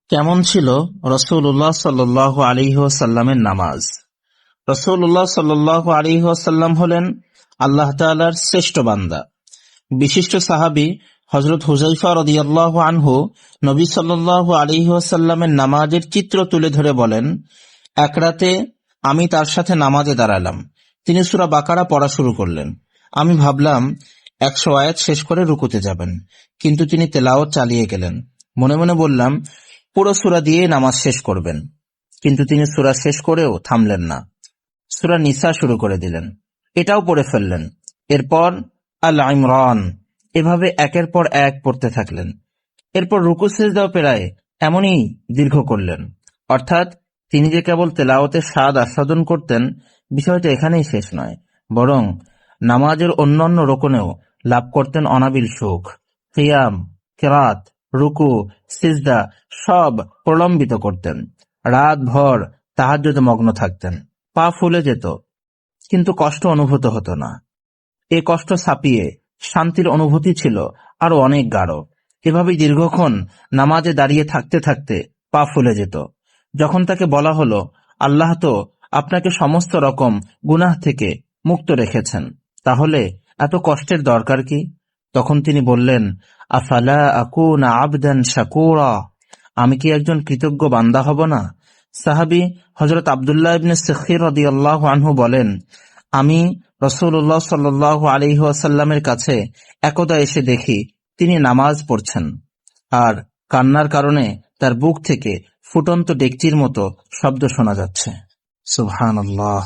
কেমন ছিল রাসূলুল্লাহ সাল্লাল্লাহু আলাইহি ওয়াসাল্লামের নামাজ? রাসূলুল্লাহ সাল্লাল্লাহু আলাইহি ওয়াসাল্লাম হলেন আল্লাহ তাআলার শ্রেষ্ঠ বান্দা। বিশিষ্ট সাহাবী হযরত হুযায়ফা রাদিয়াল্লাহু আনহু নবী সাল্লাল্লাহু আলাইহি ওয়াসাল্লামের নামাজের চিত্র তুলে ধরে বলেন, এক রাতে আমি তার সাথে নামাজে দাঁড়ালাম। তিনি সূরা বাকারা পড়া শুরু করলেন। আমি ভাবলাম 100 আয়াত শেষ করে রুকুতে যাবেন, কিন্তু তিনি তেলাওয়াত চালিয়ে গেলেন। মনে মনে বললাম, পুরো সূরা দিয়ে নামাজ শেষ করবেন, কিন্তু তিনি সূরা শেষ করেও থামলেন না। সূরা নিসা শুরু করে দিলেন, এটাও পড়ে ফেললেন। এরপর আল ইমরান, এভাবে একের পর এক পড়তে থাকলেন। এরপর রুকু সিজদাও প্রায় এমনই দীর্ঘ করলেন। অর্থাৎ তিনি যে কেবল তেলাওয়াতের স্বাদ আস্বাদন করতেন, বিষয়টা এখানেই শেষ নয়, বরং নামাজের অন্যান্য রোকনেও লাভ করতেন অনাবিল সুখ। কিয়াম, কেরাত, রুকু, সিজদা সব প্রলম্বিত করতেন। রাত ভর তাহাজ্জুদে মগ্ন থাকতেন। পা ফুলে যেত, কিন্তু কষ্ট অনুভূত হতো না। এ কষ্ট ছাপিয়ে শান্তির অনুভূতি ছিল আরো অনেক গাঢ়। এভাবেই দীর্ঘক্ষণ নামাজে দাঁড়িয়ে থাকতে থাকতে পা ফুলে যেত। যখন তাকে বলা হলো, আল্লাহ তো আপনাকে সমস্ত রকম গুনাহ থেকে মুক্ত রেখেছেন, তাহলে এত কষ্টের দরকার কি? তখন তিনি বললেন, আফালা আকুনা আবদান শাকুরা, আমি কি একজন কৃতজ্ঞ বান্দা হব না? সাহাবী হযরত আব্দুল্লাহ ইবনে সিখীর রাদিয়াল্লাহু আনহু বলেন, আমি রাসূলুল্লাহ সাল্লাল্লাহু আলাইহি ওয়াসাল্লামের কাছে একদা এসে দেখি তিনি নামাজ পড়ছেন, আর কান্নার কারণে তার বুক থেকে ফুটন্ত ডেকচির মতো শব্দ শোনা যাচ্ছে। সুবহানাল্লাহ।